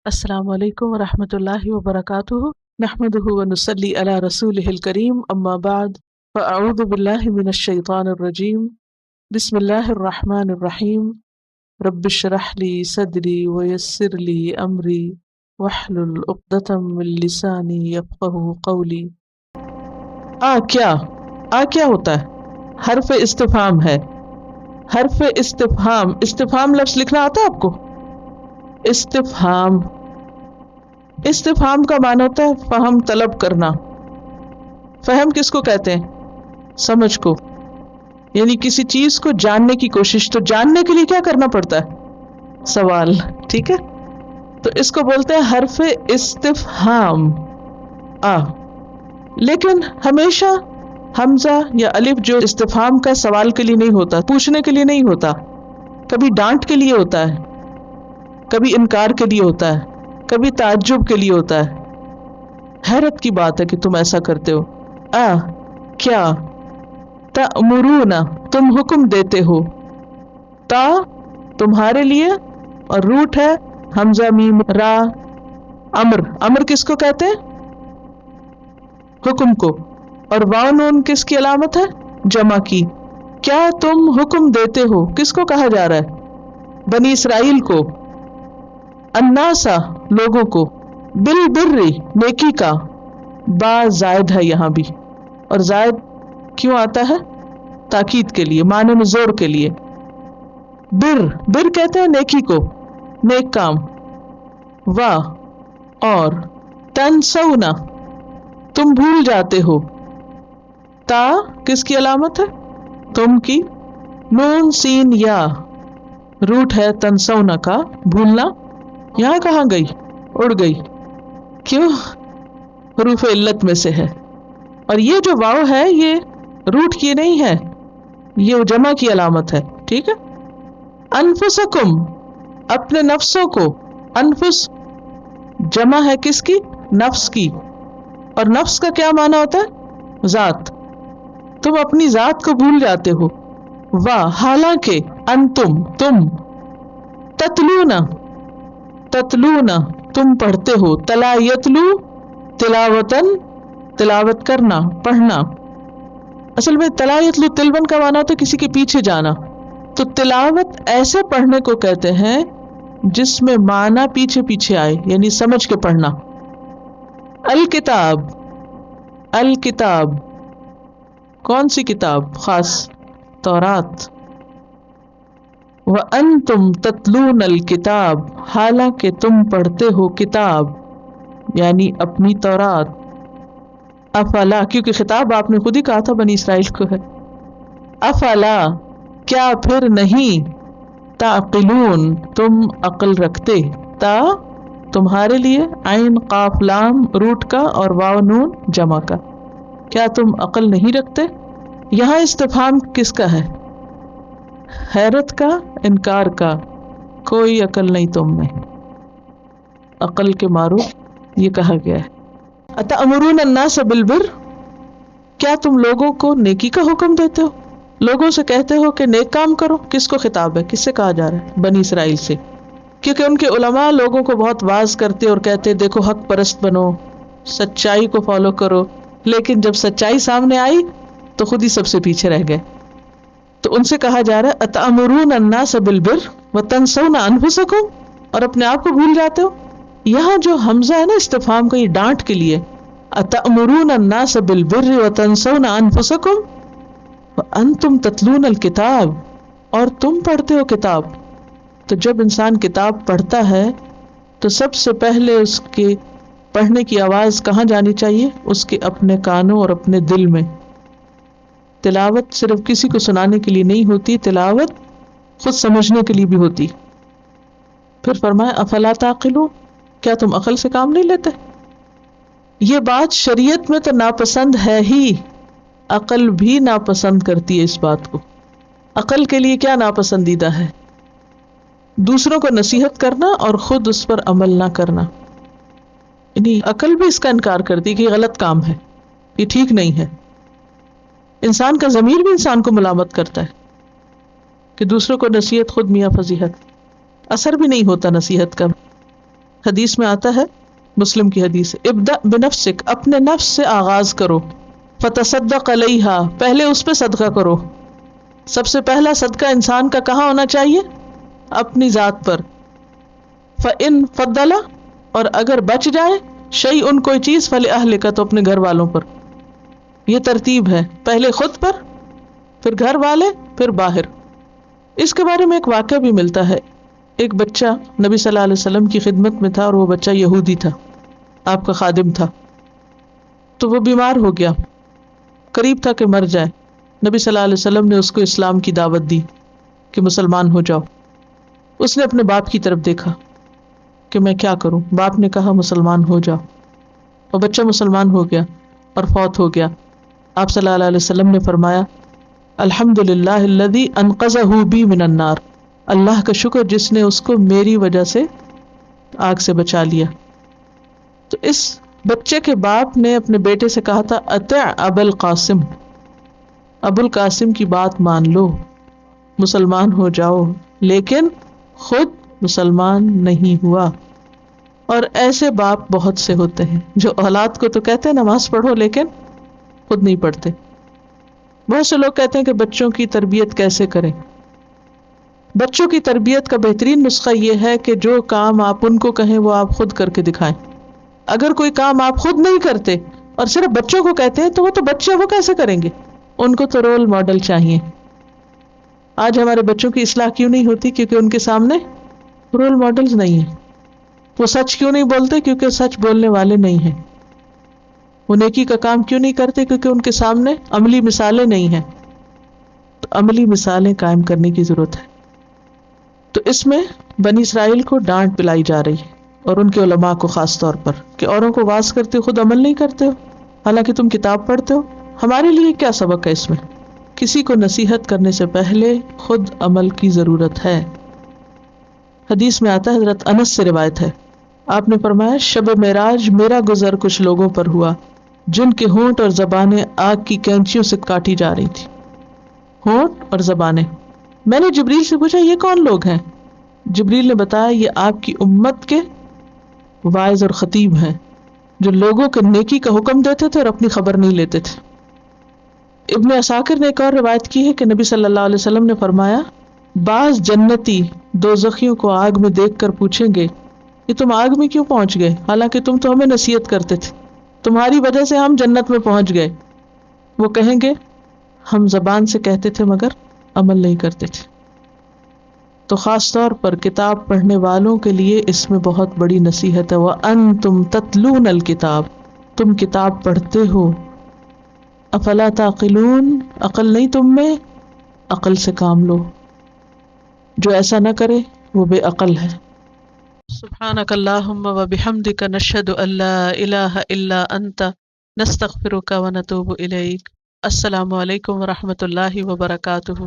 السلام علیکم ورحمۃ اللہ وبرکاتہ، نحمدہ ونصلی علی رسولہ الکریم، اما بعد فاعوذ باللہ من الشیطان الرجیم، بسم اللہ الرحمن الرحیم، رب اشرح لی صدری ویسر لی امری واحلل عقدۃ من لسانی یفقہوا قولی۔ کیا ہوتا ہے؟ حرف استفہام ہے۔ حرف استفہام، استفہام لفظ لکھنا آتا ہے آپ کو؟ استفہام، استفہام کا معنی ہوتا ہے فہم طلب کرنا۔ فہم کس کو کہتے ہیں؟ سمجھ کو، یعنی کسی چیز کو جاننے کی کوشش۔ تو جاننے کے لیے کیا کرنا پڑتا ہے؟ سوال، ٹھیک ہے؟ تو اس کو بولتے ہیں حرف استفہام۔ لیکن ہمیشہ حمزہ یا الف جو استفہام کا سوال کے لیے نہیں ہوتا، پوچھنے کے لیے نہیں ہوتا، کبھی ڈانٹ کے لیے ہوتا ہے، کبھی انکار کے لیے ہوتا ہے، کبھی تعجب کے لیے ہوتا ہے۔ حیرت کی بات ہے کہ تم ایسا کرتے ہو۔ کیا؟ تأمرون، تم حکم دیتے ہو۔ تا تمہارے لیے، اور روٹ ہے حمزہ میم را۔ امر، امر کس کو کہتے ہیں؟ حکم کو۔ اور واو نون کس کی علامت ہے؟ جمع کی۔ کیا تم حکم دیتے ہو، کس کو کہا جا رہا ہے؟ بنی اسرائیل کو۔ الناسا، لوگوں کو۔ بالبر، نیکی کا۔ با زائد ہے یہاں بھی، اور زائد کیوں آتا ہے؟ تاکید کے لیے، معنی میں زور کے لیے۔ بر، بر کہتے ہیں نیکی کو، نیک کام۔ واہ، اور۔ تنسونا، تم بھول جاتے ہو۔ تا کس کی علامت ہے؟ تم کی۔ نون سین یا، روٹ ہے تنسونا کا، بھولنا۔ یہاں کہاں گئی؟ اڑ گئی۔ کیوں؟ حروف علت میں سے ہے۔ اور یہ جو واو ہے یہ روٹ کی نہیں ہے، یہ جمع کی علامت ہے، ٹھیک ہے؟ انفسکم، اپنے نفسوں کو۔ انفس جمع ہے کس کی؟ نفس کی۔ اور نفس کا کیا معنی ہوتا ہے؟ ذات۔ تم اپنی ذات کو بھول جاتے ہو۔ واہ، حالانکہ۔ انتم، تم۔ تتلون، تتلون، تم پڑھتے ہو۔ تلا یتلو، تلاوتن، تلاوت کرنا، پڑھنا۔ اصل میں تلا یتلو تلون کا معنی ہوتا ہے کسی کے پیچھے جانا۔ تو تلاوت ایسے پڑھنے کو کہتے ہیں جس میں معنی پیچھے پیچھے آئے، یعنی سمجھ کے پڑھنا۔ الکتاب، الکتاب کون سی کتاب؟ خاص، تورات۔ وَأَنْتُمْ تَتْلُونَ الْكِتَابَ، حالانکہ تم پڑھتے ہو کتاب، یعنی اپنی تورات۔ افلا، کیونکہ خطاب آپ نے خود ہی کہا تھا بنی اسرائیل کو ہے۔ افلا، کیا پھر نہیں؟ تعقلون، تم عقل رکھتے۔ تا تمہارے لیے، عین قاف لام روٹ کا، اور واو نون جمع کا۔ کیا تم عقل نہیں رکھتے؟ یہاں استفہام کس کا ہے؟ حیرت کا، انکار کا۔ کوئی عقل نہیں تم میں، عقل کے مارو، یہ کہا گیا ہے۔ اتأمرون الناس بالبر، کیا تم لوگوں کو نیکی کا حکم دیتے ہو؟ لوگوں سے کہتے ہو کہ نیک کام کرو۔ کس کو خطاب ہے؟ کس سے کہا جا رہا ہے؟ بنی اسرائیل سے، کیونکہ ان کے علماء لوگوں کو بہت واز کرتے اور کہتے دیکھو حق پرست بنو، سچائی کو فالو کرو، لیکن جب سچائی سامنے آئی تو خود ہی سب سے پیچھے رہ گئے۔ تو ان سے کہا جا رہا ہے اتأمرون الناس بالبر وتنسون انفسکم، اور اپنے آپ کو بھول جاتے ہو۔ یہاں جو حمزہ ہے نا استفہام کا، یہ ڈانٹ کے لیے۔ اتأمرون الناس بالبر وتنسون انفسکم وانتم تتلون الکتاب، اور تم پڑھتے ہو کتاب۔ تو جب انسان کتاب پڑھتا ہے تو سب سے پہلے اس کے پڑھنے کی آواز کہاں جانی چاہیے؟ اس کے اپنے کانوں اور اپنے دل میں۔ تلاوت صرف کسی کو سنانے کے لیے نہیں ہوتی، تلاوت خود سمجھنے کے لیے بھی ہوتی۔ پھر فرمایا افلا تعقلون، کیا تم عقل سے کام نہیں لیتے؟ یہ بات شریعت میں تو ناپسند ہے ہی، عقل بھی ناپسند کرتی ہے اس بات کو۔ عقل کے لیے کیا ناپسندیدہ ہے؟ دوسروں کو نصیحت کرنا اور خود اس پر عمل نہ کرنا۔ یعنی عقل بھی اس کا انکار کرتی ہے کہ یہ غلط کام ہے، یہ ٹھیک نہیں ہے۔ انسان کا ضمیر بھی انسان کو ملامت کرتا ہے کہ دوسروں کو نصیحت، خود میاں فضیحت، اثر بھی نہیں ہوتا نصیحت کا۔ حدیث میں آتا ہے، مسلم کی حدیث ہے، ابدأ بنفسک، اپنے نفس سے آغاز کرو، فتصدق علیہا، پہلے اس پہ صدقہ کرو. سب سے پہلا صدقہ انسان کا کہاں ہونا چاہیے؟ اپنی ذات پر. فإن فضل، اور اگر بچ جائے، شیئن کوئی چیز، فلأہلک، تو اپنے گھر والوں پر. یہ ترتیب ہے، پہلے خود پر، پھر گھر والے، پھر باہر. اس کے بارے میں ایک واقعہ بھی ملتا ہے. ایک بچہ نبی صلی اللہ علیہ وسلم کی خدمت میں تھا، اور وہ بچہ یہودی تھا، آپ کا خادم تھا. تو وہ بیمار ہو گیا، قریب تھا کہ مر جائے. نبی صلی اللہ علیہ وسلم نے اس کو اسلام کی دعوت دی کہ مسلمان ہو جاؤ. اس نے اپنے باپ کی طرف دیکھا کہ میں کیا کروں. باپ نے کہا مسلمان ہو جاؤ، اور بچہ مسلمان ہو گیا اور فوت ہو گیا. آپ صلی اللہ علیہ وسلم نے فرمایا الحمدللہ الذی انقذہ بی من النار، اللہ کا شکر جس نے اس کو میری وجہ سے آگ سے بچا لیا. تو اس بچے کے باپ نے اپنے بیٹے سے کہا تھا اطع ابا القاسم، ابو القاسم کی بات مان لو، مسلمان ہو جاؤ. لیکن خود مسلمان نہیں ہوا. اور ایسے باپ بہت سے ہوتے ہیں جو اولاد کو تو کہتے ہیں نماز پڑھو، لیکن خود نہیں پڑھتے. بہت سے لوگ کہتے ہیں کہ بچوں کی تربیت کیسے کریں. بچوں کی تربیت کا بہترین نسخہ یہ ہے کہ جو کام آپ ان کو کہیں وہ آپ خود کر کے دکھائیں. اگر کوئی کام آپ خود نہیں کرتے اور صرف بچوں کو کہتے ہیں تو وہ تو بچے وہ کیسے کریں گے؟ ان کو تو رول ماڈل چاہیے. آج ہمارے بچوں کی اصلاح کیوں نہیں ہوتی؟ کیونکہ ان کے سامنے رول ماڈلز نہیں ہیں. وہ سچ کیوں نہیں بولتے؟ کیونکہ سچ بولنے والے نہیں ہیں. وہ نیکی کا کام کیوں نہیں کرتے؟ کیونکہ ان کے سامنے عملی مثالیں نہیں ہیں. تو عملی مثالیں قائم کرنے کی ضرورت ہے. تو اس میں بنی اسرائیل کو ڈانٹ پلائی جا رہی ہے، اور ان کے علماء کو خاص طور پر، کہ اوروں کو واز کرتے ہو، خود عمل نہیں کرتے ہو، حالانکہ تم کتاب پڑھتے ہو. ہمارے لیے کیا سبق ہے اس میں؟ کسی کو نصیحت کرنے سے پہلے خود عمل کی ضرورت ہے. حدیث میں آتا ہے، حضرت انس سے روایت ہے، آپ نے فرمایا شب معراج میرا گزر کچھ لوگوں پر ہوا جن کے ہونٹ اور زبانیں آگ کی کینچیوں سے کاٹی جا رہی تھی. ہونٹ اور زبانیں. میں نے جبریل سے پوچھا یہ کون لوگ ہیں؟ جبریل نے بتایا یہ آپ کی امت کے واعظ اور خطیب ہیں جو لوگوں کے نیکی کا حکم دیتے تھے اور اپنی خبر نہیں لیتے تھے. ابن عساکر نے ایک اور روایت کی ہے کہ نبی صلی اللہ علیہ وسلم نے فرمایا بعض جنتی دوزخیوں کو آگ میں دیکھ کر پوچھیں گے کہ تم آگ میں کیوں پہنچ گئے، حالانکہ تم تو ہمیں نصیحت کرتے تھے، تمہاری وجہ سے ہم جنت میں پہنچ گئے. وہ کہیں گے ہم زبان سے کہتے تھے مگر عمل نہیں کرتے تھے. تو خاص طور پر کتاب پڑھنے والوں کے لیے اس میں بہت بڑی نصیحت ہے. وَأَنْتُمْ تَتْلُونَ الْكِتَابَ، تم کتاب پڑھتے ہو. افلا تعقلون، عقل نہیں تم میں؟ عقل سے کام لو. جو ایسا نہ کرے وہ بے عقل ہے. سبحانک اللہم وبحمدک نشہد ان لا الہ الا انت نستغفرک ونتوب الیک. السلام علیکم ورحمۃ اللہ وبرکاتہ.